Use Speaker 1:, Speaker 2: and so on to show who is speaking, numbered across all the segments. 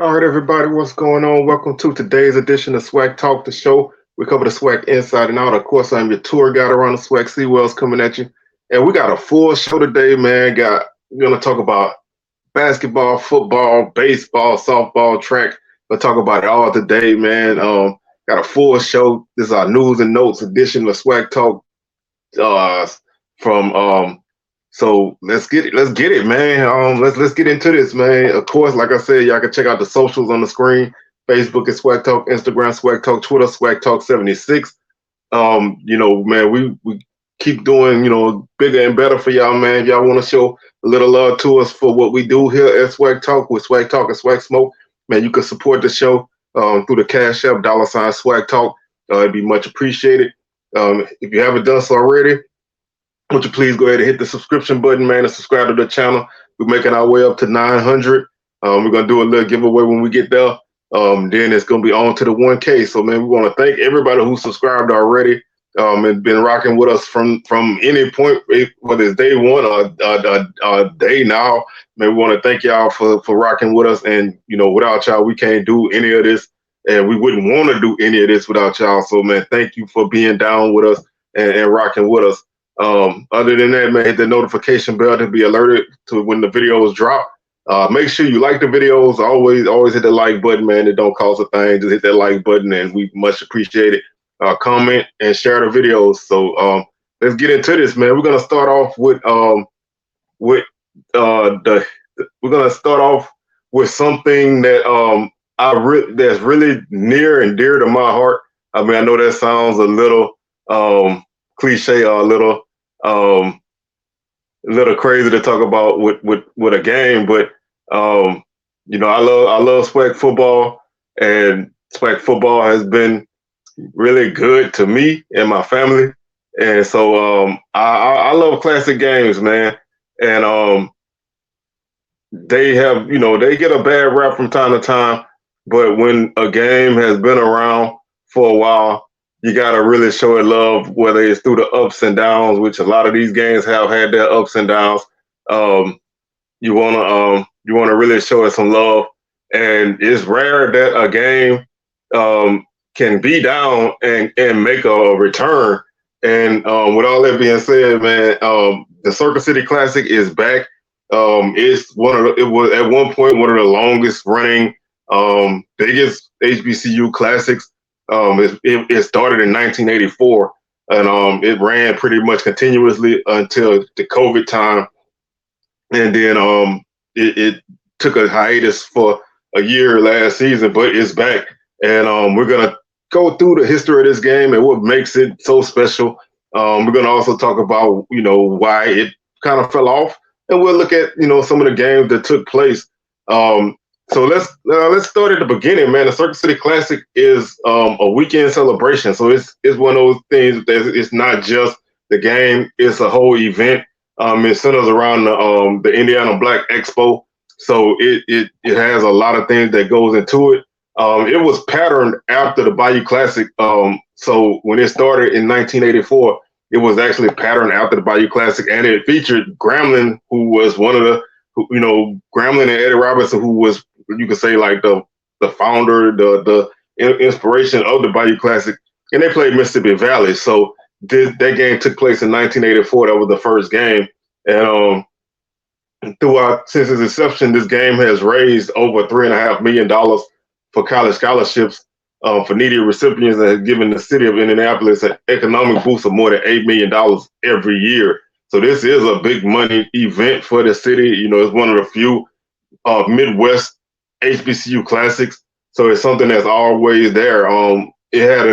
Speaker 1: All right, everybody, what's going on? Welcome to today's edition of SWAC Talk, the show. We cover the SWAC inside and out. Of course, I'm your tour guide around the SWAC Seawells coming at you. And we got a full show today, man. We're going to talk about basketball, football, baseball, softball, track. We'll talk about it all today, man. Got a full show. This is our news and notes edition of SWAC Talk uh, from so let's get it, man. Let's get into this, man. Of course, like I said, y'all can check out the socials on the screen. Facebook is SWAC Talk, Instagram SWAC Talk, Twitter SWAC Talk 76. Man, we keep doing, bigger and better for y'all, man. If y'all want to show a little love to us for what we do here at SWAC Talk with SWAC Talk and SWAC Smoke, man, you can support the show through the Cash App, $ SWAC Talk. It'd be much appreciated. If you haven't done so already, would you please go ahead and hit the subscription button, man, and subscribe to the channel. We're making our way up to 900. We're going to do a little giveaway when we get there. Then it's going to be on to the 1K. So, man, we want to thank everybody who subscribed already and been rocking with us from any point, whether it's day one or day now. Man, we want to thank y'all for rocking with us. And, without y'all, we can't do any of this. And we wouldn't want to do any of this without y'all. So, man, thank you for being down with us and rocking with us. Other than that, man, hit the notification bell to be alerted to when the videos drop. Make sure you like the videos. Always hit the like button, man. It don't cost a thing. Just hit that like button, and we much appreciate it. Comment and share the videos. So let's get into this, man. We're gonna start off with something that that's really near and dear to my heart. I mean, I know that sounds a little cliche or a little crazy to talk about with a game, but I love SWAC football, and SWAC football has been really good to me and my family, and so I love classic games, man. And they have they get a bad rap from time to time, but when a game has been around for a while, you got to really show it love, whether it's through the ups and downs, which a lot of these games have had their ups and downs. You want to really show it some love, and it's rare that a game can be down and make a return. And with all that being said, man, the Circuit City Classic is back. It was at one point one of the longest running, biggest HBCU classics. It started in 1984, and it ran pretty much continuously until the COVID time, and then it took a hiatus for a year last season, but it's back, and we're gonna go through the history of this game and what makes it so special. We're gonna also talk about why it kind of fell off, and we'll look at some of the games that took place. So let's start at the beginning, man. The Circuit City Classic is a weekend celebration. So it's one of those things that it's not just the game; it's a whole event. It centers around the Indiana Black Expo. So it has a lot of things that goes into it. It was patterned after the Bayou Classic. So when it started in 1984, it was actually patterned after the Bayou Classic, and it featured Grambling, who was one of the Grambling and Eddie Robertson, who was, you could say, like the founder, the inspiration of the Bayou Classic, and they played Mississippi Valley. So that game took place in 1984. That was the first game, and since its inception, this game has raised over $3.5 million for college scholarships for needy recipients, and has given the city of Indianapolis an economic boost of more than $8 million every year. So this is a big money event for the city. It's one of the few Midwest HBCU classics. So it's something that's always there. It had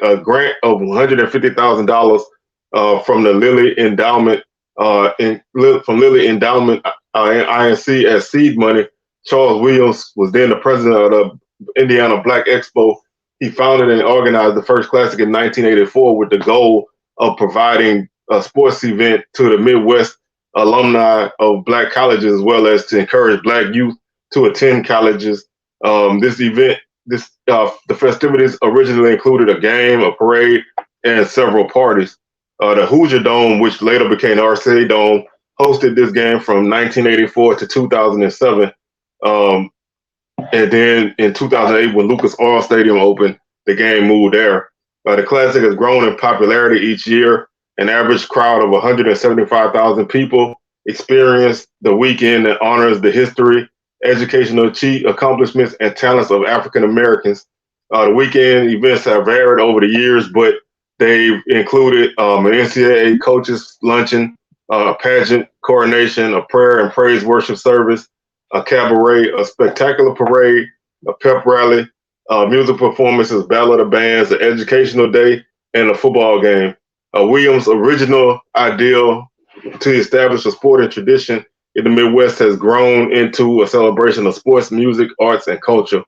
Speaker 1: a grant of $150,000 from the Lilly Endowment, from Lilly Endowment and INC as seed money. Charles Williams was then the president of the Indiana Black Expo. He founded and organized the first classic in 1984 with the goal of providing a sports event to the Midwest alumni of Black colleges, as well as to encourage Black youth to attend colleges. The festivities originally included a game, a parade, and several parties. The Hoosier Dome, which later became the RCA Dome, hosted this game from 1984 to 2007. And then in 2008, when Lucas Oil Stadium opened, the game moved there. The Classic has grown in popularity each year. An average crowd of 175,000 people experience the weekend that honors the history, educational accomplishments, and talents of African Americans. The weekend events have varied over the years, but they've included an NCAA coaches luncheon, a pageant, coronation, a prayer and praise worship service, a cabaret, a spectacular parade, a pep rally, music performances, battle of the bands, an educational day, and a football game. Williams' original ideal to establish a sporting tradition in the Midwest has grown into a celebration of sports, music, arts, and culture.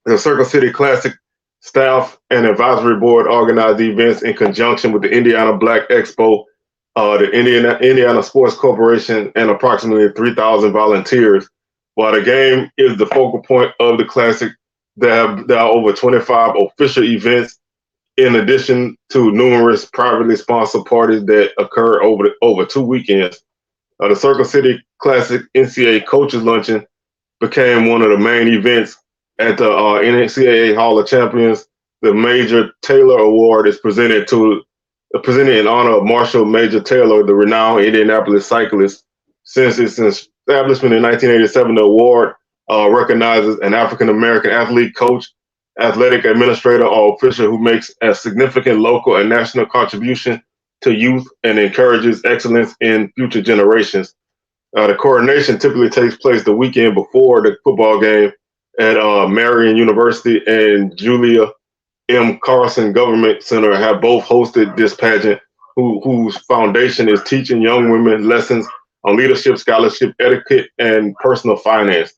Speaker 1: The Circle City Classic staff and advisory board organized the events in conjunction with the Indiana Black Expo, the Indiana Sports Corporation, and approximately 3,000 volunteers. While the game is the focal point of the Classic, there are over 25 official events in addition to numerous privately sponsored parties that occur over 2 weekends. The Circle City Classic NCAA Coaches Luncheon became one of the main events at the NCAA Hall of Champions. The Major Taylor Award is presented in honor of Marshall Major Taylor, the renowned Indianapolis cyclist. Since its establishment in 1987, the award recognizes an African-American athlete, coach, athletic administrator, or official who makes a significant local and national contribution to youth and encourages excellence in future generations. The coronation typically takes place the weekend before the football game at Marian University, and Julia M. Carson Government Center have both hosted this pageant, whose foundation is teaching young women lessons on leadership, scholarship, etiquette, and personal finance.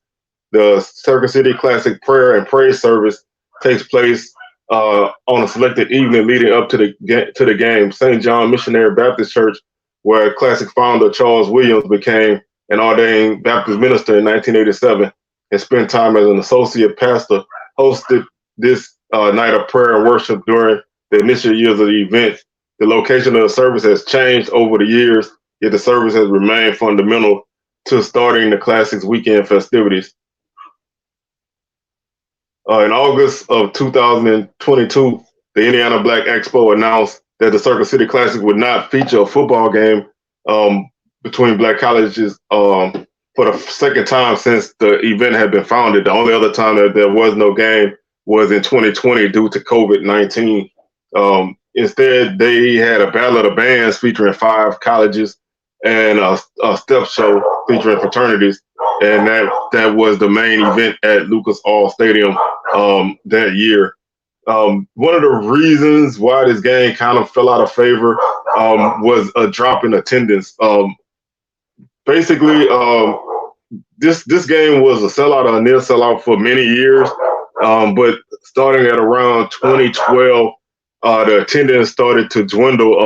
Speaker 1: The Circuit City Classic prayer and praise service takes place on a selected evening leading up to the game. St. John Missionary Baptist Church, where Classic founder Charles Williams became an ordained Baptist minister in 1987 and spent time as an associate pastor, hosted this night of prayer and worship during the initial years of the event. The location of the service has changed over the years, yet the service has remained fundamental to starting the Classic's weekend festivities. In August of 2022, the Indiana Black Expo announced that the Circle City Classic would not feature a football game between black colleges for the second time since the event had been founded. The only other time that there was no game was in 2020 due to COVID-19. Instead, they had a battle of the bands featuring 5 colleges and a step show featuring fraternities, and that was the main event at Lucas Oil Stadium that year. One of the reasons why this game kind of fell out of favor was a drop in attendance. Basically, this game was a sellout or a near sellout for many years, but starting at around 2012, the attendance started to dwindle,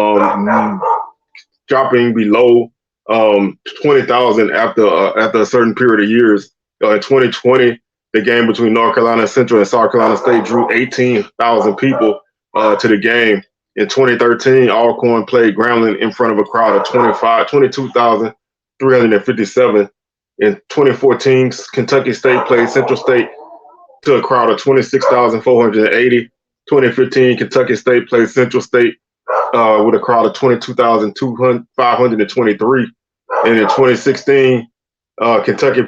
Speaker 1: dropping below 20,000 after a certain period of years. In 2020, the game between North Carolina Central and South Carolina State drew 18,000 people to the game. In 2013, Alcorn played Grambling in front of a crowd of 22,357. In 2014, Kentucky State played Central State to a crowd of 26,480. 2015, Kentucky State played Central State with a crowd of 22,523. And in 2016, Kentucky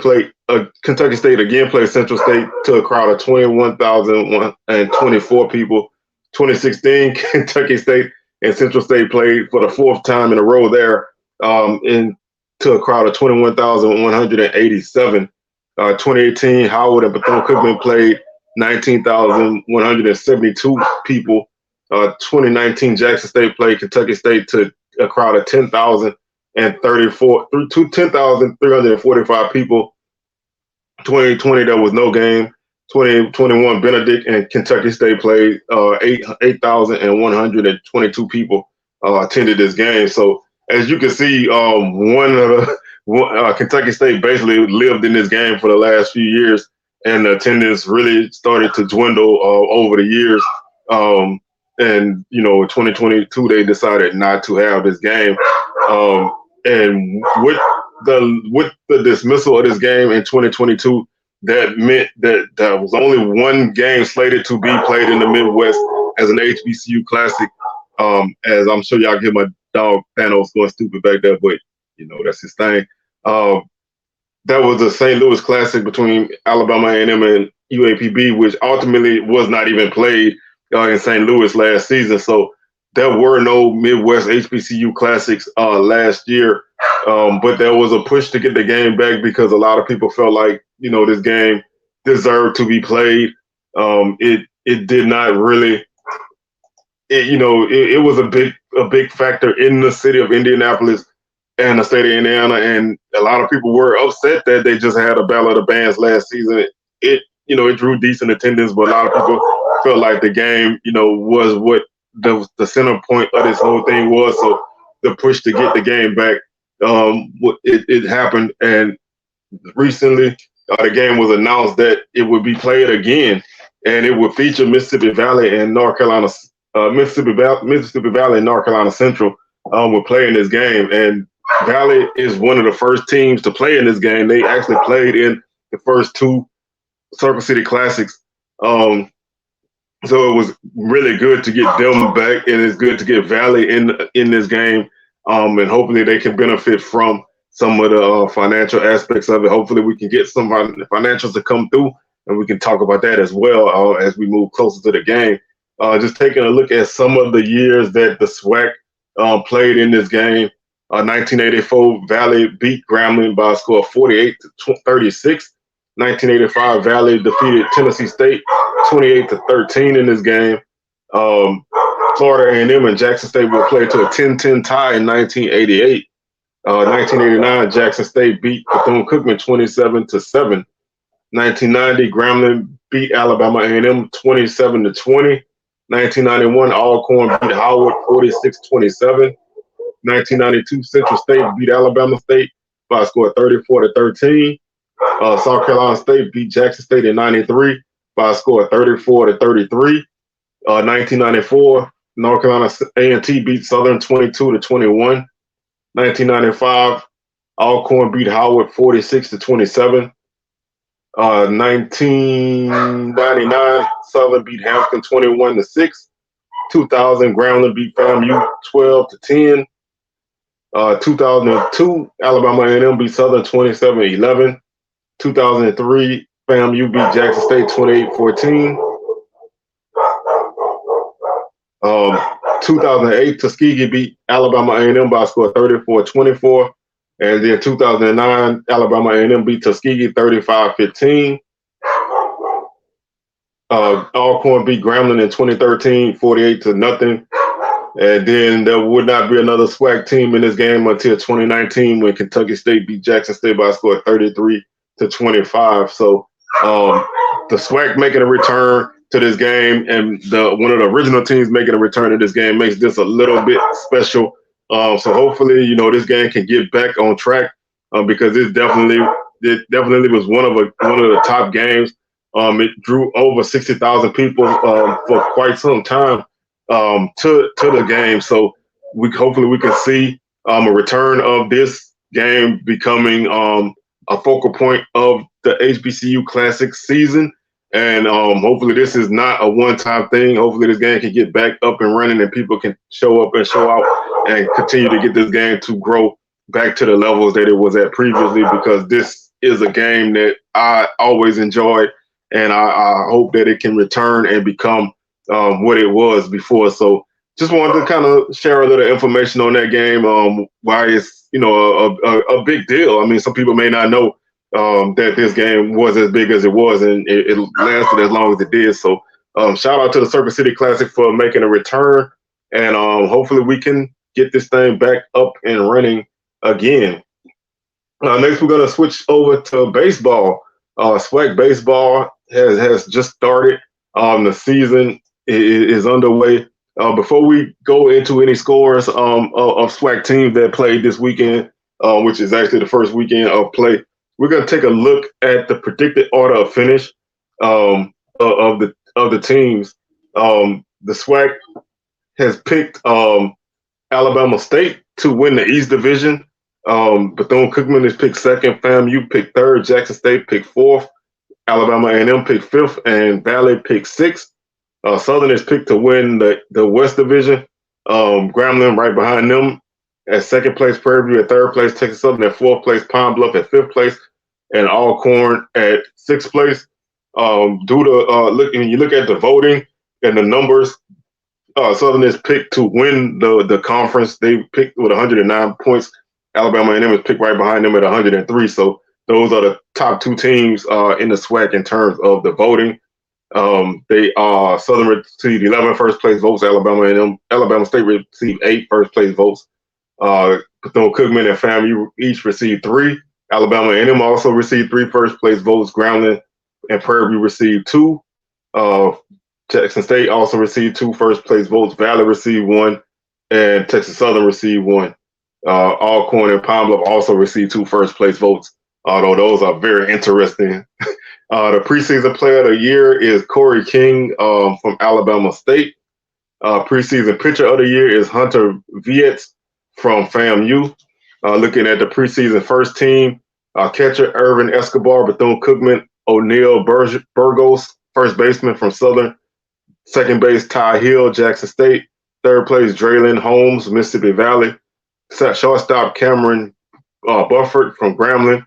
Speaker 1: State again played Central State to a crowd of 21,124 people. 2016, Kentucky State and Central State played for the 4th time in a row there to a crowd of 21,187. 2018, Howard and Bethune-Cookman played 19,172 people. 2019, Jackson State played Kentucky State to a crowd of 10,345 people. 2020, there was no game. 2021, Benedict and Kentucky State played 8,122 people attended this game. So as you can see, Kentucky State basically lived in this game for the last few years, and the attendance really started to dwindle over the years. And in 2022, they decided not to have this game. And with the dismissal of this game in 2022, that meant that there was only one game slated to be played in the Midwest as an HBCU Classic. As I'm sure y'all get my dog Thanos going stupid back there, but that's his thing. Um, that was the St. Louis Classic between Alabama A&M and UAPB, which ultimately was not even played in St. Louis last season. So there were no Midwest HBCU Classics last year, but there was a push to get the game back because a lot of people felt like this game deserved to be played. It did not really. It was a big factor in the city of Indianapolis and the state of Indiana, and a lot of people were upset that they just had a Battle of the Bands last season. It drew decent attendance, but a lot of people felt like the game, was what the center point of this whole thing was. So the push to get the game back, it happened, and recently the game was announced that it would be played again, and it would feature Mississippi Valley and North Carolina, Mississippi Valley and North Carolina Central were playing this game, and Valley is one of the first teams to play in this game. They actually played in the first two Circle City Classics. So it was really good to get them back, and it's good to get Valley in this game. And hopefully they can benefit from some of the financial aspects of it. Hopefully we can get some financials to come through, and we can talk about that as well as we move closer to the game. Just taking a look at some of the years that the SWAC played in this game. 1984, Valley beat Grambling by a score of 48-36. 1985, Valley defeated Tennessee State 28-13 in this game. Florida A&M and Jackson State will play to a 10-10 tie in 1988. 1989, Jackson State beat Bethune-Cookman 27-7. 1990, Grambling beat Alabama A&M 27-20. 1991, Alcorn beat Howard 46-27. 1992, Central State beat Alabama State by a score of 34-13. South Carolina State beat Jackson State in 93 by a score of 34-33. 1994, North Carolina A&T beat Southern 22-21. 1995, Alcorn beat Howard 46-27. 1999, Southern beat Hampton 21-6. 2000, Grambling beat FAMU 12-10. 2002, Alabama A&M beat Southern 27-11. 2003, FAMU beat Jackson State 28-14. 2008, Tuskegee beat Alabama A&M by a score of 34-24. And then 2009, Alabama A&M beat Tuskegee 35-15. Alcorn beat Grambling in 2013, 48-0. And then there would not be another SWAC team in this game until 2019 when Kentucky State beat Jackson State by a score of 33-25. So the SWAC making a return to this game, and one of the original teams making a return to this game makes this a little bit special. So hopefully, this game can get back on track because it definitely was one of the top games. It drew over 60,000 people for quite some time to the game. So hopefully we can see a return of this game becoming a focal point of the HBCU Classic season. And hopefully this is not a one-time thing. Hopefully this game can get back up and running and people can show up and show out and continue to get this game to grow back to the levels that it was at previously, because this is a game that I always enjoyed, and I hope that it can return and become what it was before. So just wanted to kind of share a little information on that game, why it's, a big deal. I mean, some people may not know that this game was as big as it was, and it lasted as long as it did. So shout out to the Circle City Classic for making a return, and hopefully we can get this thing back up and running again. Next, we're going to switch over to baseball. SWAC Baseball has just started. The season is underway. Before we go into any scores of SWAC teams that played this weekend, which is actually the first weekend of play, we're going to take a look at the predicted order of finish of the teams. The SWAC has picked Alabama State to win the East Division. Bethune-Cookman is picked second. FAMU picked third. Jackson State picked fourth. Alabama A&M picked fifth, and Valley picked sixth. Southern is picked to win the West Division. Grambling right behind them at second place, Prairie View at third place, Texas Southern at fourth place, Pine Bluff at fifth place, and Alcorn at sixth place. Due to when you look at the voting and the numbers, Southern is picked to win the conference. They picked with 109 points. Alabama A&M is picked right behind them at 103. So those are the top two teams in the SWAC in terms of the voting. Southern received 11 first place votes. Alabama State received 8 first place votes. Bethune-Cookman and FAMU each received 3. Alabama A&M also received 3 first place votes. Grambling and Prairie View received 2. Jackson State also received 2 first place votes. Valley received 1, and Texas Southern received 1. Alcorn and Pine Bluff also received 2 first place votes, although those are very interesting. The preseason player of the year is Corey King from Alabama State. Preseason pitcher of the year is Hunter Vietz from FAMU. Looking at the preseason first team, catcher Irvin Escobar, Bethune-Cookman, O'Neal Burgos, first baseman from Southern. Second base, Ty Hill, Jackson State. Third place, Draylon Holmes, Mississippi Valley. Shortstop, Cameron Bufford from Grambling.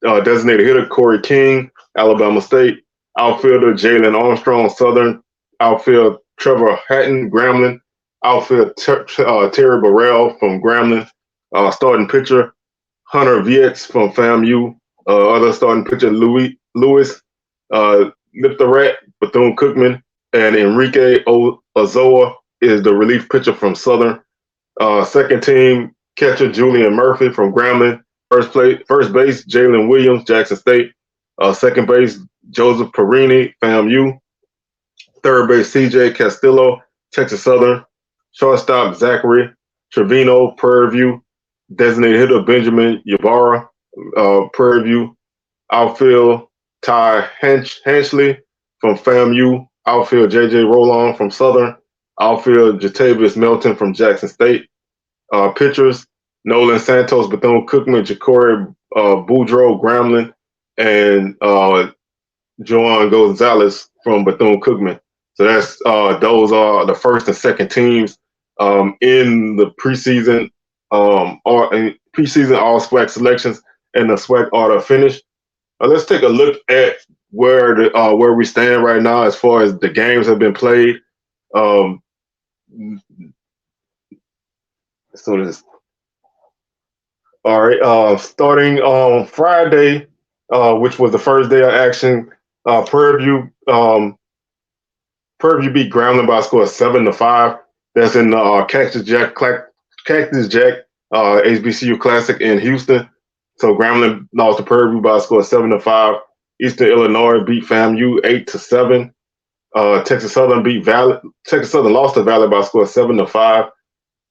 Speaker 1: Designated hitter, Corey King, Alabama State. Outfielder, Jalen Armstrong, Southern. Outfield, Trevor Hatton, Grambling. Outfield, Terry Burrell from Grambling. Starting pitcher, Hunter Vietz from FAMU. Other starting pitcher, Louis Liptherat, Bethune-Cookman. And Enrique Ozoa is the relief pitcher from Southern. Second team, catcher Julian Murphy from Grambling. First base, Jalen Williams, Jackson State. Second base, Joseph Perini, FAMU. Third base, CJ Castillo, Texas Southern. Shortstop, Zachary Trevino, Prairie View. Designated hitter, Benjamin Ybarra, Prairie View. Outfield, Ty Hanchley from FAMU. Outfield, J.J. Roland from Southern. Outfield, Jatavius Melton from Jackson State. Pitchers, Nolan Santos, Bethune-Cookman, Ja'Cory Boudreaux, Grambling, and Joan Gonzalez from Bethune-Cookman. So that's those are the first and second teams in the preseason preseason all SWAC selections and the SWAC order finish. Let's take a look at where we stand right now as far as the games have been played. So this, all right. Starting on Friday, which was the first day of action, Prairie View beat Grambling by a score of 7-5. That's in the Cactus Jack HBCU Classic in Houston. So Grambling lost to Prairie View by a score of 7-5. Eastern Illinois beat FAMU 8-7. Texas Southern lost to Valley by a score of 7-5.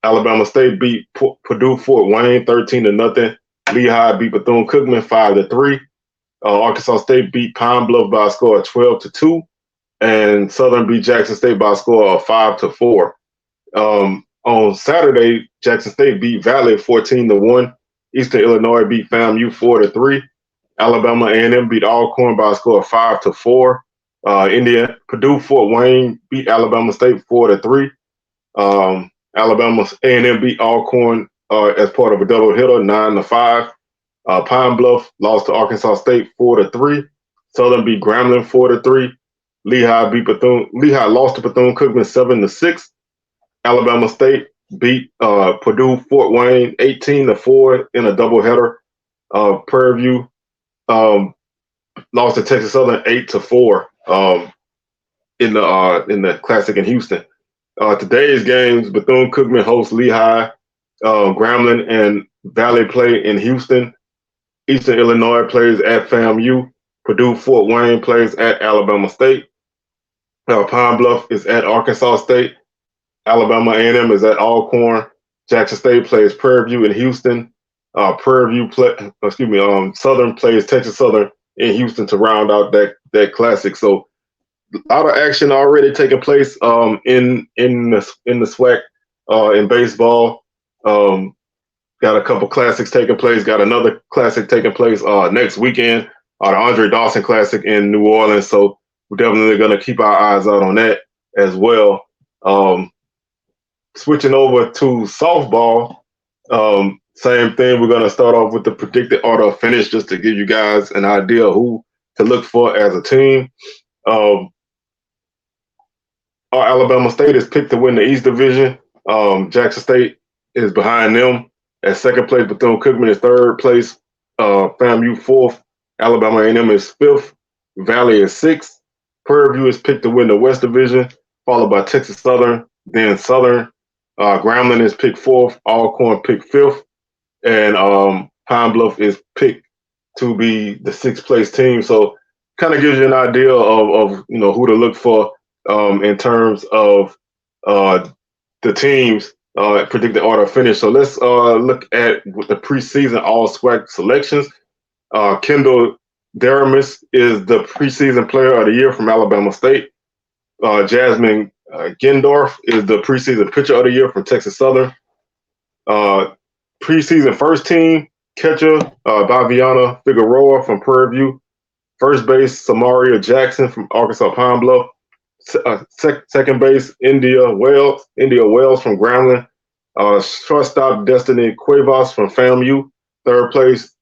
Speaker 1: Alabama State beat Purdue Fort Wayne 13-0. Lehigh beat Bethune-Cookman 5-3. Arkansas State beat Pine Bluff by a score of 12-2. And Southern beat Jackson State by a score of 5-4. On Saturday, Jackson State beat Valley 14-1. Eastern Illinois beat FAMU 4-3. Alabama A&M beat Alcorn by a score of 5-4. Purdue Fort Wayne beat Alabama State 4-3. Alabama A&M beat Alcorn as part of a double hitter 9-5. Pine Bluff lost to Arkansas State 4-3. Southern beat Grambling 4-3. Lehigh lost to Bethune-Cookman 7-6. Alabama State beat Purdue Fort Wayne 18-4 in a doubleheader. Prairie View lost to Texas Southern 8-4 in the Classic in Houston. Today's games: Bethune-Cookman hosts Lehigh. Grambling and Valley play in Houston. Eastern Illinois plays at FAMU. Purdue Fort Wayne plays at Alabama State. Pine Bluff is at Arkansas State. Alabama A&M is at Alcorn. Jackson State plays Prairie View in Houston. Southern plays Texas Southern in Houston to round out that classic. So a lot of action already taking place in the SWAC in baseball. Got a couple classics taking place. Got another classic taking place next weekend the Andre Dawson Classic in New Orleans. So we're definitely going to keep our eyes out on that as well. Switching over to softball, same thing. We're going to start off with the predicted order of finish just to give you guys an idea of who to look for as a team. Our Alabama State is picked to win the East Division. Jackson State is behind them. At second place, Bethune-Cookman is third place. FAMU fourth. Alabama A&M is fifth. Valley is sixth. Prairie View is picked to win the West Division, followed by Texas Southern, then Southern. Grambling is picked fourth. Alcorn picked fifth. And Pine Bluff is picked to be the sixth place team. So kind of gives you an idea of who to look for in terms of the teams predicted order of finish. So let's look at the preseason all SWAC selections. Kendall Daramis is the preseason player of the year from Alabama State. Jasmine Gendorf is the preseason pitcher of the year from Texas Southern. Preseason first team catcher Daviana Figueroa from Prairie View. First base Samaria Jackson from Arkansas Pine Bluff. Second base India Wells from Grambling. Shortstop Destiny Cuevas from FAMU. Third base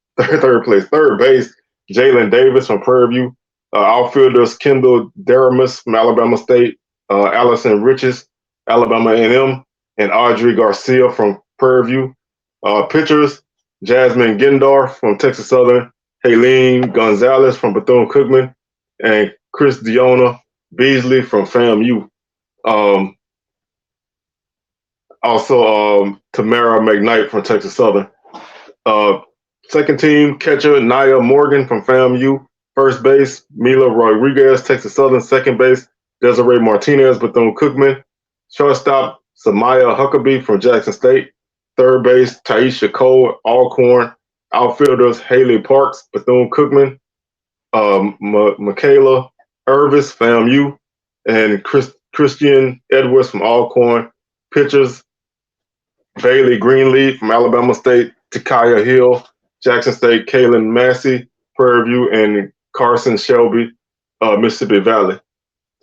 Speaker 1: Jalen Davis from Prairie View. Outfielders Kendall Daramis from Alabama State. Allison Riches, Alabama A&M, and Audrey Garcia from Prairie View. Pitchers Jasmine Gendorf from Texas Southern. Haleen Gonzalez from Bethune-Cookman, and Chris Diona Beasley from FAMU. Also, Tamara McKnight from Texas Southern. Second team catcher Naya Morgan from FAMU. First base Mila Rodriguez, Texas Southern. Second base Desiree Martinez, Bethune-Cookman. Shortstop Samaya Huckabee from Jackson State. Third base Taisha Cole, Alcorn. Outfielders Haley Parks, Bethune-Cookman. Michaela Irvis, FAMU, and Christian Edwards from Alcorn. Pitchers Bailey Greenleaf from Alabama State. Takaya Hill, Jackson State. Kaylin Massey, Prairie View, and Carson Shelby, Mississippi Valley.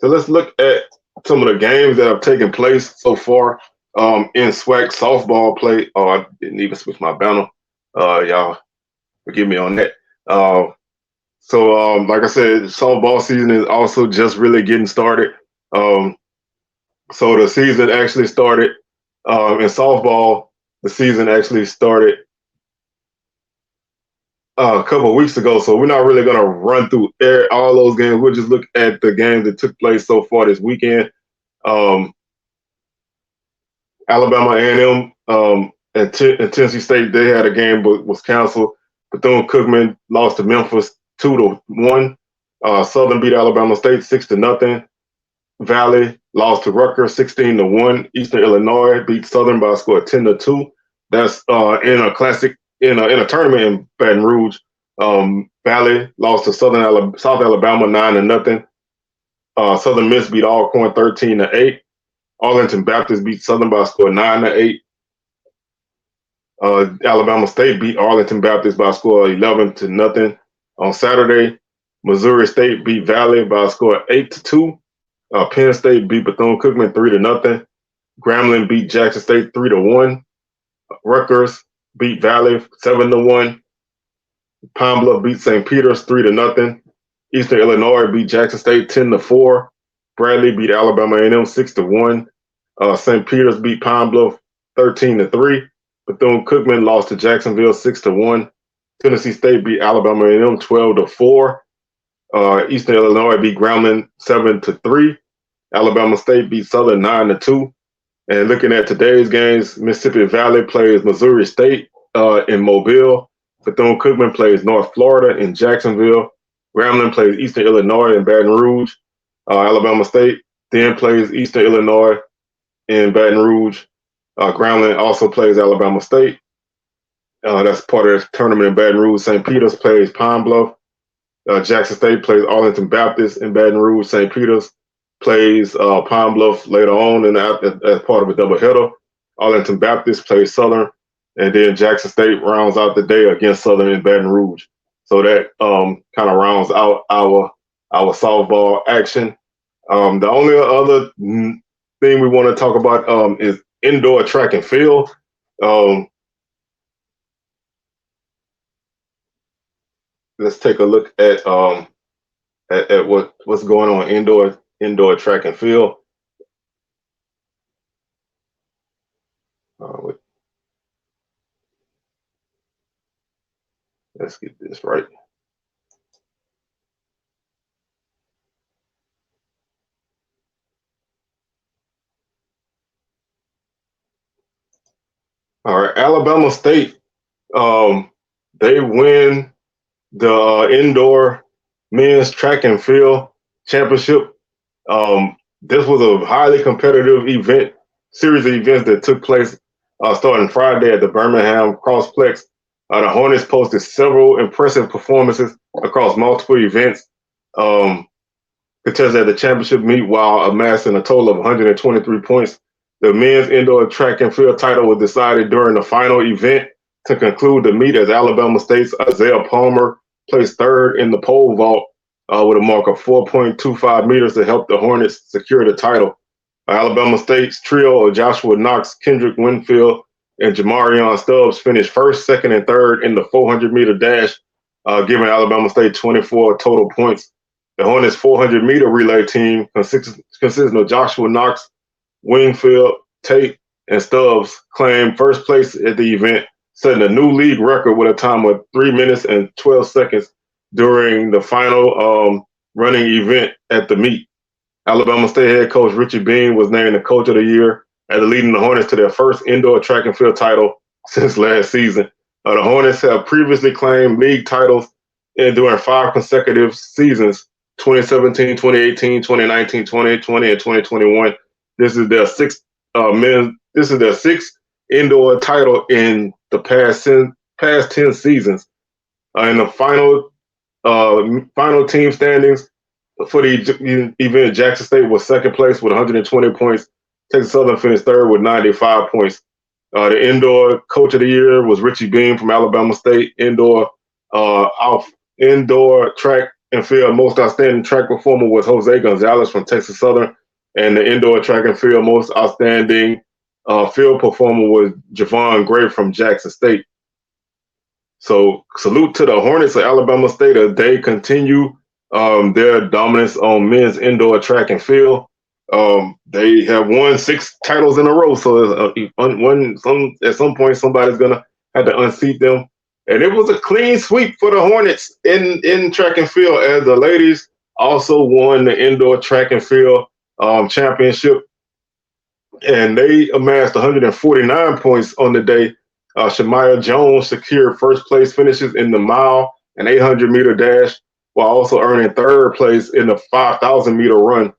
Speaker 1: So let's look at some of the games that have taken place so far in SWAC softball play. Oh, I didn't even switch my banner. Y'all forgive me on that. So like I said, softball season is also just really getting started. So the season actually started in softball. The season actually started a couple of weeks ago. So we're not really going to run through all those games. We'll just look at the games that took place so far this weekend. Alabama A&M and Tennessee State, they had a game but was canceled. Bethune-Cookman lost to Memphis 2-1. Southern beat Alabama State 6-0. Valley lost to Rutgers 16-1. Eastern Illinois beat Southern by a score of 10-2. That's in a tournament in Baton Rouge. Valley lost to South Alabama 9-0. Southern Miss beat Alcorn 13-8. Arlington Baptist beat Southern by a score of 9-8. Alabama State beat Arlington Baptist by a score of 11-0. On Saturday, Missouri State beat Valley by a score of 8-2. Penn State beat Bethune-Cookman 3-0. Grambling beat Jackson State 3-1. Rutgers beat Valley 7-1. Pine Bluff beat St. Peter's 3-0. Eastern Illinois beat Jackson State 10-4. Bradley beat Alabama A&M 6-1. St. Peter's beat Pine Bluff 13-3. Bethune-Cookman lost to Jacksonville 6-1. Tennessee State beat Alabama A&M 12-4. Eastern Illinois beat Grambling 7-3. Alabama State beat Southern 9-2. And looking at today's games, Mississippi Valley plays Missouri State in Mobile. Bethune-Cookman plays North Florida in Jacksonville. Grambling plays Eastern Illinois in Baton Rouge. Alabama State then plays Eastern Illinois in Baton Rouge. Grambling also plays Alabama State. That's part of the tournament in Baton Rouge. St. Peter's plays Pine Bluff. Jackson State plays Arlington Baptist in Baton Rouge. St. Peter's plays Pine Bluff later on and as part of a doubleheader. Arlington Baptist plays Southern, and then Jackson State rounds out the day against Southern in Baton Rouge. So that kind of rounds out our softball action. The only other thing we want to talk about is indoor track and field. Let's take a look at what's going on indoor track and field. Let's get this right. All right, Alabama State, they win the indoor men's track and field championship. This was a highly competitive series of events that took place starting Friday at the Birmingham Crossplex. The Hornets posted several impressive performances across multiple events, contested at the championship meet while amassing a total of 123 points. The men's indoor track and field title was decided during the final event to conclude the meet as Alabama State's Isaiah Palmer placed third in the pole vault with a mark of 4.25 meters to help the Hornets secure the title. Alabama State's trio of Joshua Knox, Kendrick Winfield, and Jamarion Stubbs finished first, second, and third in the 400-meter dash, giving Alabama State 24 total points. The Hornets' 400-meter relay team consisting of Joshua Knox, Winfield, Tate, and Stubbs claimed first place at the event, setting a new league record with a time of 3 minutes and 12 seconds during the final running event at the meet. Alabama State head coach Richie Bean was named the Coach of the Year after leading the Hornets to their first indoor track and field title since last season. The Hornets have previously claimed league titles during 5 consecutive seasons: 2017, 2018, 2019, 2020, and 2021. This is their sixth indoor title in the past 10 seasons. In the final team standings for the event, Jackson State was second place with 120 points. Texas Southern finished third with 95 points. The indoor coach of the year was Richie Beam from Alabama State. Indoor track and field most outstanding track performer was Jose Gonzalez from Texas Southern. And the indoor track and field most outstanding field performer was Javon Gray from Jackson State. So salute to the Hornets of Alabama State as they continue their dominance on men's indoor track and field. They have won 6 titles in a row, so at some point somebody's gonna have to unseat them. And it was a clean sweep for the Hornets in track and field, as the ladies also won the indoor track and field championship, and they amassed 149 points on the day. Shemaya Jones secured first place finishes in the mile and 800-meter dash, while also earning third place in the 5,000-meter run.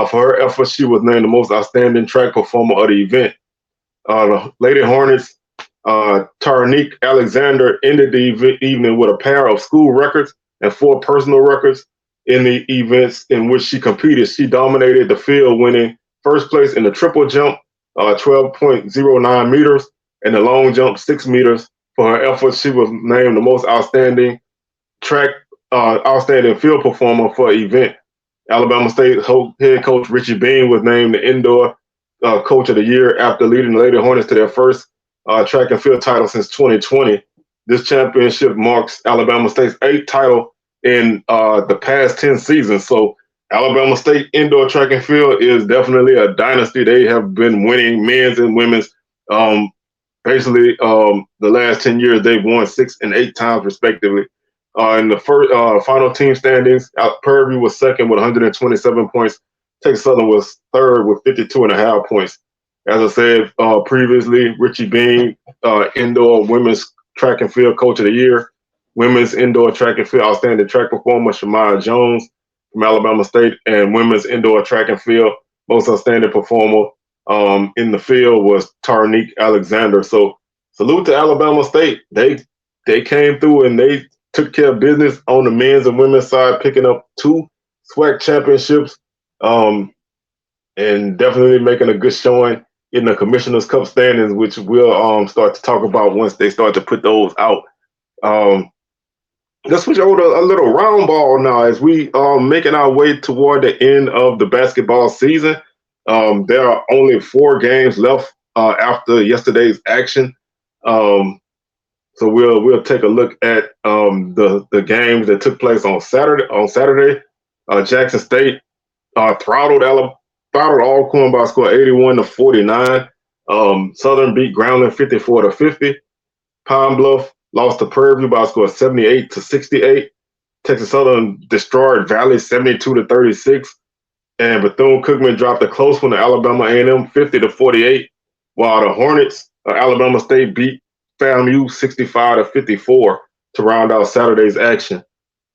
Speaker 1: For her efforts, she was named the most outstanding track performer of the event. The Lady Hornets, Tarnique Alexander, ended the evening with a pair of school records and 4 personal records. In the events in which she competed, she dominated the field, winning first place in the triple jump, 12.09 meters, and the long jump, 6 meters. For her efforts, she was named the most outstanding field performer for the event. Alabama State head coach Richie Bean was named the indoor coach of the year after leading the Lady Hornets to their first track and field title since 2020. This championship marks Alabama State's 8th title in the past 10 seasons. So Alabama State indoor track and field is definitely a dynasty. They have been winning men's and women's. Basically, the last 10 years, they've won 6 and 8 times respectively. In the first final team standings, Purview was second with 127 points. Texas Southern was third with 52.5 points. As I said previously, Richie Bean, indoor women's track and field coach of the year. Women's indoor track and field outstanding track performer Shemaya Jones from Alabama State, and women's indoor track and field most outstanding performer in the field was Tarnique Alexander. So salute to Alabama State. They came through and they took care of business on the men's and women's side, picking up 2 SWAC championships, and definitely making a good showing in the Commissioner's Cup standings, which we'll start to talk about once they start to put those out. let's switch over to a little round ball now as we are making our way toward the end of the basketball season. There are only 4 games left after yesterday's action. Um, so we'll take a look at the games that took place on Saturday. Jackson State throttled Alcorn by a score 81-49. Southern beat Groundling 54-50. Pine Bluff lost to Prairie View by a score of 78-68. Texas Southern destroyed Valley 72-36. And Bethune-Cookman dropped a close one to Alabama A&M 50-48, while the Hornets of Alabama State beat FAMU 65-54 to round out Saturday's action.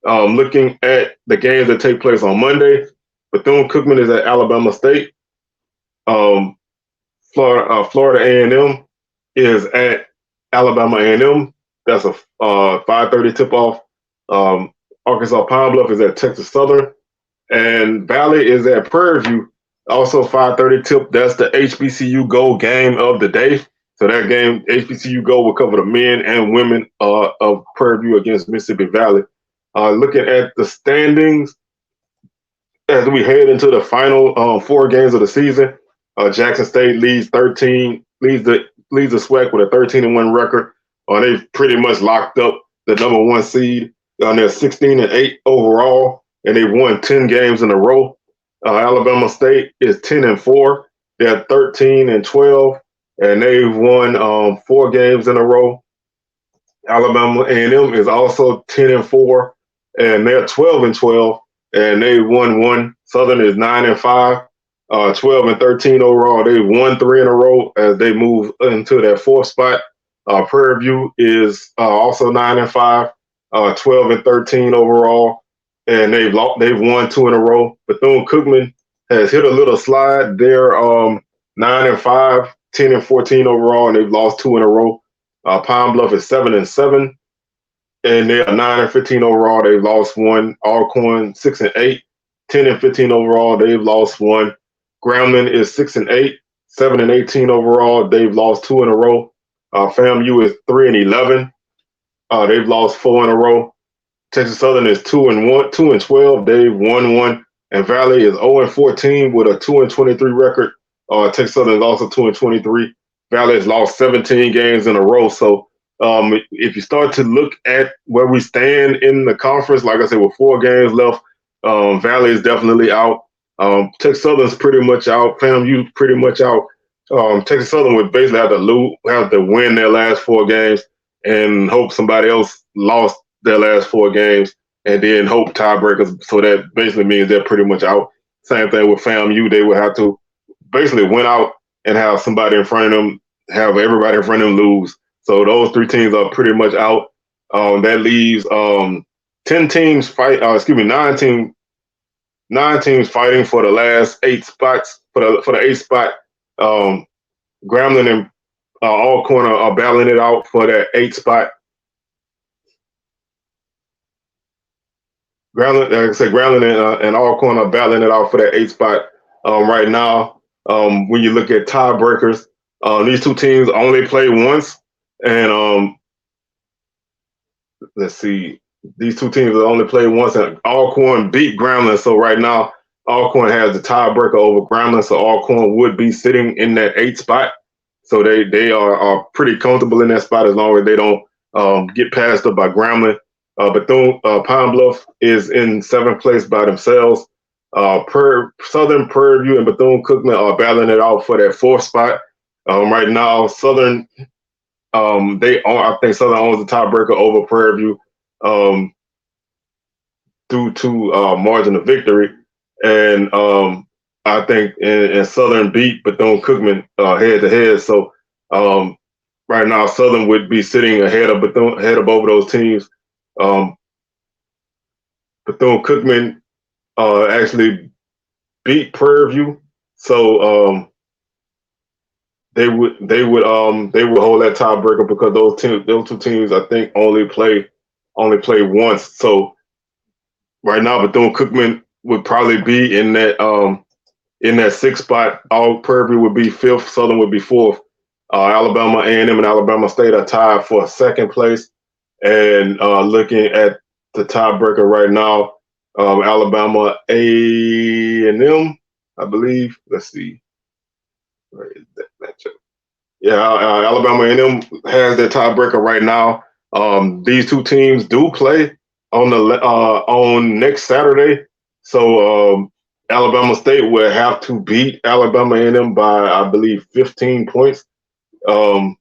Speaker 1: Looking at the games that take place on Monday, Bethune-Cookman is at Alabama State. Florida A&M is at Alabama A&M. That's a 5:30 tip-off. Arkansas Pine Bluff is at Texas Southern. And Valley is at Prairie View, also 5:30 tip. That's the HBCU Gold game of the day. So that game, HBCU Gold, will cover the men and women of Prairie View against Mississippi Valley. Looking at the standings as we head into the final 4 games of the season, Jackson State leads the SWAC with a 13-1 record. They've pretty much locked up the number 1 seed. They're 16-8 overall, and they've won 10 games in a row. Alabama State is 10-4. They're 13-12, and they've won 4 games in a row. Alabama A&M is also 10-4, and they're 12-12, and they've won 1. Southern is 9-5, 12-13 overall. They've won 3 in a row as they move into that 4th spot. Prairie View is also 9-5, 12-13 overall, and they've won 2 in a row. Bethune-Cookman has hit a little slide. They're 9-5, 10-14 overall, and they've lost 2 in a row. Pine Bluff is 7-7, and they are 9-15 overall. They've lost 1. Alcorn 6-8, 10-15 overall. They've lost 1. Grambling is 6-8, 7-18 overall. They've lost 2 in a row. FAMU is 3-11. They've lost 4 in a row. Texas Southern is 2-12. They've won 1. And Valley is 0-14 with a 2-23 record. Texas Southern is also 2-23. Valley has lost 17 games in a row. So if you start to look at where we stand in the conference, like I said, with 4 games left, Valley is definitely out. Texas Southern's pretty much out. FAMU pretty much out. Texas Southern would basically have to win their last 4 games and hope somebody else lost their last 4 games, and then hope tiebreakers. So that basically means they're pretty much out. Same thing with FAMU. They would have to basically win out and have somebody in front of them, have everybody in front of them lose. So those 3 teams are pretty much out. That leaves 9 teams fighting for the last 8 spots, for the 8th spot. Grambling and Alcorn are battling it out for that 8th spot. Grambling and Alcorn are battling it out for that 8th spot right now. When you look at tiebreakers, these 2 teams only play once, and let's see, these 2 teams only played once, and Alcorn beat Grambling. So right now, Alcorn has the tiebreaker over Grambling, so Alcorn would be sitting in that 8th spot. So they are pretty comfortable in that spot as long as they don't get passed up by Grambling. Pine Bluff is in 7th place by themselves. Southern, Prairie View, and Bethune-Cookman are battling it out for that 4th spot. Right now, Southern, I think Southern owns the tiebreaker over Prairie View due to margin of victory. And I think and Southern beat Bethune-Cookman head-to-head. So right now, Southern would be sitting ahead of both of those teams. Bethune-Cookman actually beat Prairie View, so they would hold that tiebreaker because those 2 teams I think only play once. So right now, Bethune-Cookman would probably be in that 6th spot. Prairie View would be 5th, Southern would be 4th. Alabama A&M and Alabama State are tied for 2nd place. And looking at the tiebreaker right now. Alabama A&M, I believe. Let's see. Where is that matchup? Yeah, Alabama A&M has their tiebreaker right now. These two teams do play on next Saturday, so Alabama State will have to beat Alabama A&M by, I believe, 15 points to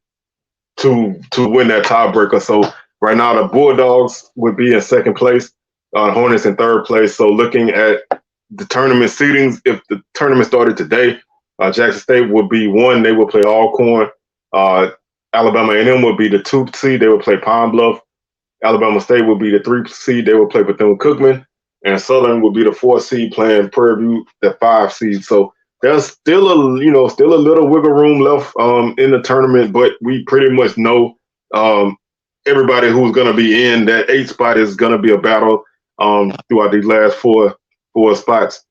Speaker 1: win that tiebreaker. So right now, the Bulldogs would be in second place, Hornets in third place. So looking at the tournament seedings, if the tournament started today, Jackson State would be 1. They would play Alcorn. Alabama A&M would be the 2 seed. They would play Pine Bluff. Alabama State would be the 3 seed. They would play Bethune-Cookman. And Southern would be the 4 seed playing Prairie View, the 5 seed. So there's still a little wiggle room left in the tournament, but we pretty much know everybody who's going to be in that 8 spot is going to be a battle throughout these last four spots.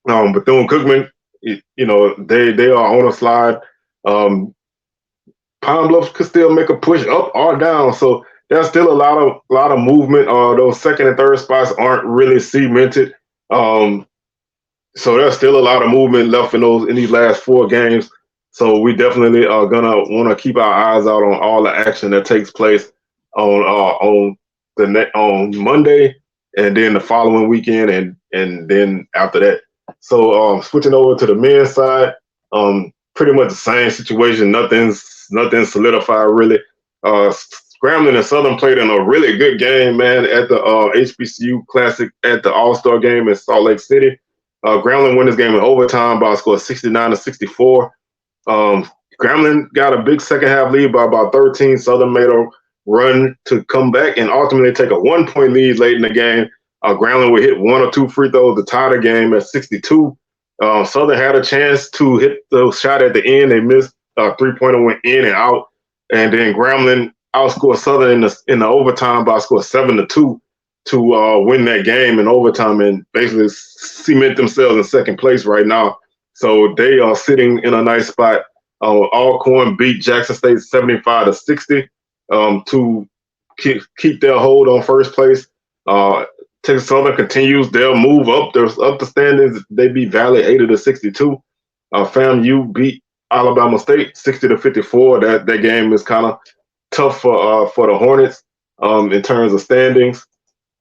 Speaker 1: Bethune-Cookman, they are on a slide. Pine Bluff could still make a push up or down, so there's still a lot of movement. Those second and third spots aren't really cemented, so there's still a lot of movement left in these last 4 games. So we definitely are gonna want to keep our eyes out on all the action that takes place on Monday, and then the following weekend, and then after that. So switching over to the men's side, pretty much the same situation. Nothing solidified really. Grambling and Southern played in a really good game, man, at the HBCU Classic at the All-Star game in Salt Lake City. Grambling won this game in overtime by a score of 69-64. Grambling got a big second half lead by about 13. Southern made a run to come back and ultimately take a 1-point lead late in the game. Grambling would hit 1 or 2 free throws to tie the game at 62. Southern had a chance to hit the shot at the end. They missed. 3-pointer went in and out. And then Grambling outscored Southern in the overtime by a score of 7-2 to win that game in overtime and basically cement themselves in second place right now. So they are sitting in a nice spot. Alcorn beat Jackson State 75-60 to keep their hold on first place. Texas Southern continues. They'll move up. There's up the standings. They beat Valley 80-62. FAMU beat Alabama State 60-54. That game is kind of tough for the Hornets in terms of standings.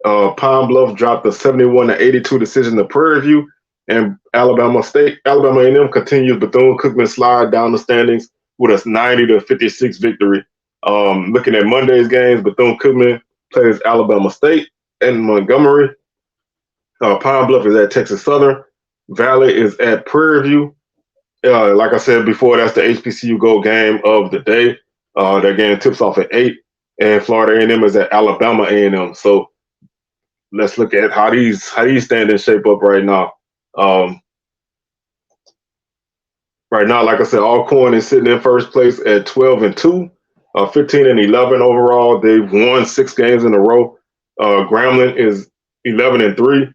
Speaker 1: Pine Bluff dropped a 71-82 decision to Prairie View, and Alabama A&M continues Bethune-Cookman slide down the standings with a 90-56 victory. Looking at Monday's games, Bethune-Cookman plays Alabama State in Montgomery. Pine Bluff is at Texas Southern. Valley is at Prairie View. Like I said before, that's the HBCU Gold game of the day. That game tips off at 8, and Florida A&M is at Alabama A&M. So let's look at how these standings shape up right now. Right now, like I said, Alcorn is sitting in first place at 12-2, 15-11 overall. They've won 6 games in a row. Grambling is 11-3,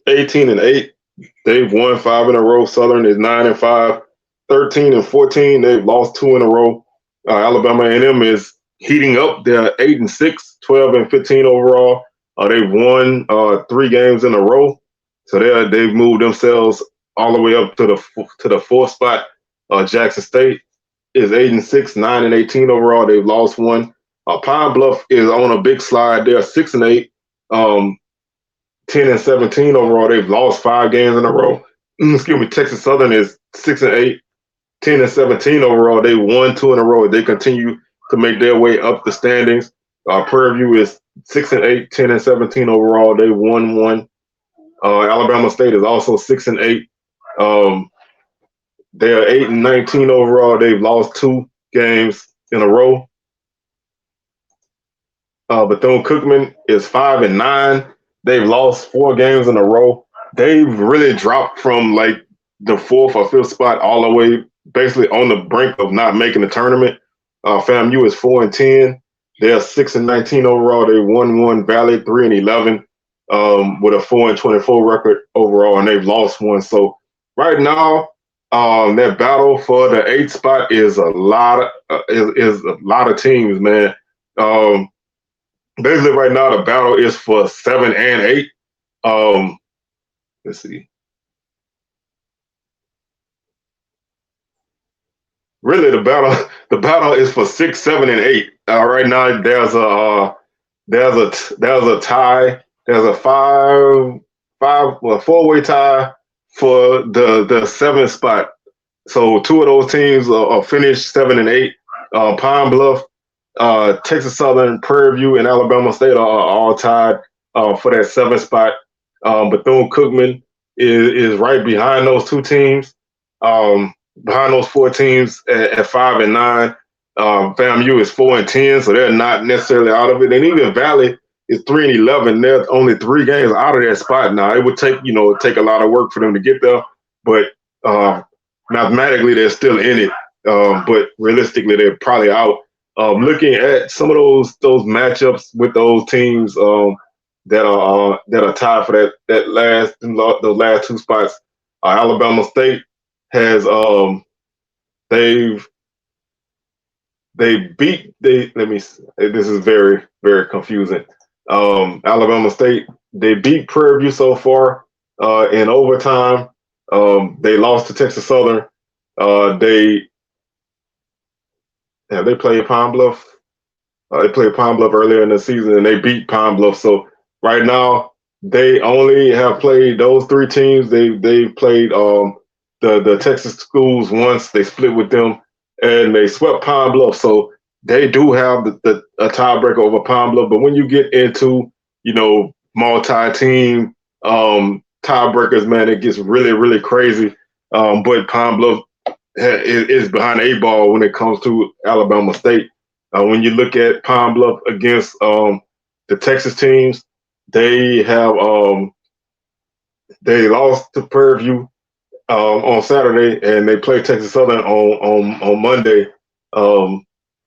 Speaker 1: 18-8. They've won 5 in a row. Southern is 9-5, 13-14. They've lost 2 in a row. Alabama A&M is heating up. They're 8-6, 12-15 overall. They've won 3 games in a row, so they've moved themselves all the way up to the 4th spot. Jackson State is 8-6, 9-18 overall. They've lost 1. Pine Bluff is on a big slide. They're 6-8, 10-17 overall. They've lost 5 games in a row. Excuse me. Texas Southern is 6-8, 10-17 overall. They won 2 in a row. They continue to make their way up the standings. Prairie View is 6-8, 10-17 overall. They won 1. Alabama State is also 6-8. They are 8-19 overall. They've lost 2 games in a row. Bethune-Cookman is 5-9. They've lost 4 games in a row. They've really dropped from like the 4th or 5th spot all the way basically on the brink of not making the tournament. FAMU is 4-10. They're 6-19 overall. They won 1. Valley 3-11 with a 4-24 record overall, and they've lost 1. So right now, that battle for the 8th spot is a lot of teams, man. basically right now the battle is for 7 and 8. Let's see. Really, the battle is for 6, 7, and 8. Right now, there's a tie. There's a four-way tie for the 7th spot. So 2 of those teams are finished 7 and 8. Pine Bluff, Texas Southern, Prairie View, and Alabama State are all tied for that 7th spot. Bethune-Cookman is right behind those 2 teams. Behind those 4 teams at 5 and 9. FAMU is 4 and 10, so they're not necessarily out of it. And even Valley is 3 and 11. They're only 3 games out of that spot now. It would take a lot of work for them to get there, but mathematically they're still in it. But realistically, they're probably out. Looking at some of those matchups with those teams that are tied for those last 2 spots, Alabama State has let me see, this is very, very confusing. Alabama State, they beat Prairie View so far in overtime. They lost to Texas Southern. They played Pine Bluff. They played Pine Bluff earlier in the season and they beat Pine Bluff. So right now they only have played those 3 teams. They've played the Texas schools once. They split with them and they swept Pine Bluff. So they do have a tiebreaker over Pine Bluff. But when you get into, multi-team tiebreakers, man, it gets really, really crazy. But Pine Bluff is behind the 8 ball when it comes to Alabama State. When you look at Pine Bluff against the Texas teams, they have they lost to Prairie View on Saturday, and they played Texas Southern on Monday.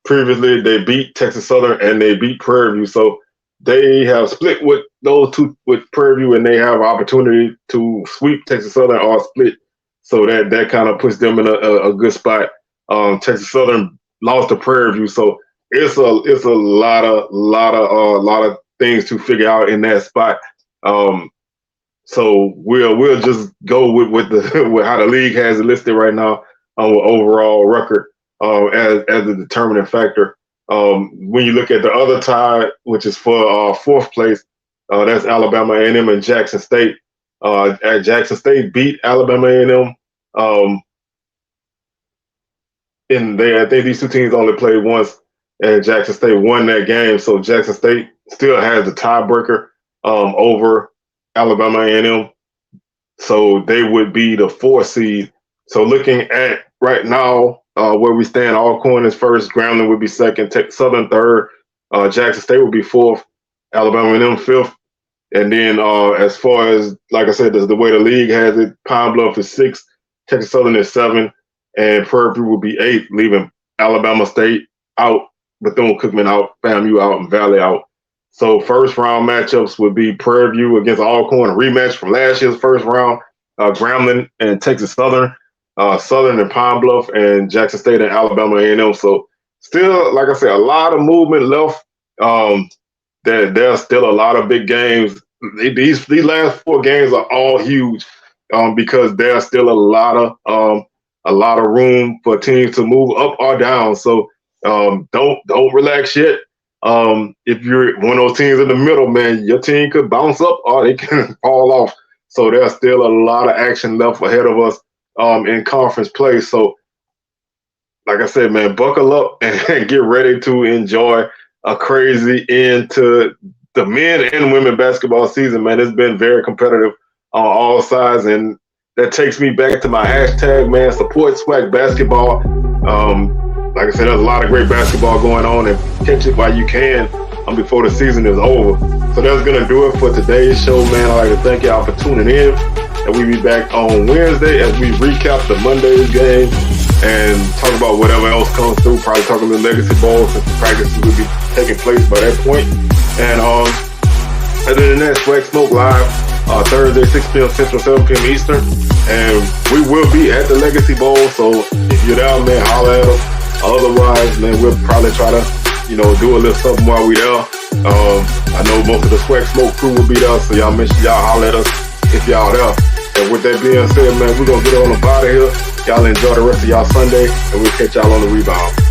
Speaker 1: Previously, they beat Texas Southern and they beat Prairie View, so they have split with those 2 with Prairie View, and they have opportunity to sweep Texas Southern or split. So that kind of puts them in a good spot. Texas Southern lost to Prairie View, so it's a lot of things to figure out in that spot. So we'll just go with how the league has it listed right now with overall record as the determining factor. When you look at the other tie, which is for 4th place, that's Alabama A&M and Jackson State. At Jackson State beat Alabama A&M. I think these 2 teams only played once, and Jackson State won that game. So Jackson State still has the tiebreaker over Alabama A&M. So they would be the 4th seed. So looking at right now where we stand, Alcorn is 1st, Grambling would be 2nd, Southern 3rd, Jackson State would be 4th, Alabama A&M 5th. And then as far as, like I said, the way the league has it, Pine Bluff is 6th, Texas Southern is 7th, and Prairie View will be 8th, leaving Alabama State out, Bethune-Cookman out, FAMU out, and Valley out. So 1st round matchups would be Prairie View against Alcorn, a rematch from last year's 1st round, Grambling and Texas Southern, Southern and Pine Bluff, and Jackson State and Alabama A&M. So still, like I said, a lot of movement left. There's still a lot of big games. These last 4 games are all huge because there's still a lot of room for teams to move up or down. So don't relax yet. If you're one of those teams in the middle, man, your team could bounce up or they can fall off. So there's still a lot of action left ahead of us in conference play. So like I said, man, buckle up and get ready to enjoy a crazy end to the men and women basketball season, man. It's been very competitive on all sides, and that takes me back to my hashtag, man, support SWAC Basketball. Like I said, there's a lot of great basketball going on, and catch it while you can before the season is over. So that's going to do it for today's show, man. I'd like to thank y'all for tuning in, and we'll be back on Wednesday as we recap the Monday's game and talk about whatever else comes through, probably talking the Legacy Bowl since the practices will be taking place by that point. And other than that, SWAC Smoke Live, Thursday, 6 p.m. Central, 7 p.m. Eastern. And we will be at the Legacy Bowl, so if you're down there, holler at us. Otherwise, man, we'll probably try to, do a little something while we're there. I know most of the SWAC Smoke crew will be there, so y'all make sure y'all holler at us if y'all there. And with that being said, man, we're going to get on up out of here. Y'all enjoy the rest of y'all Sunday, and we'll catch y'all on the rebound.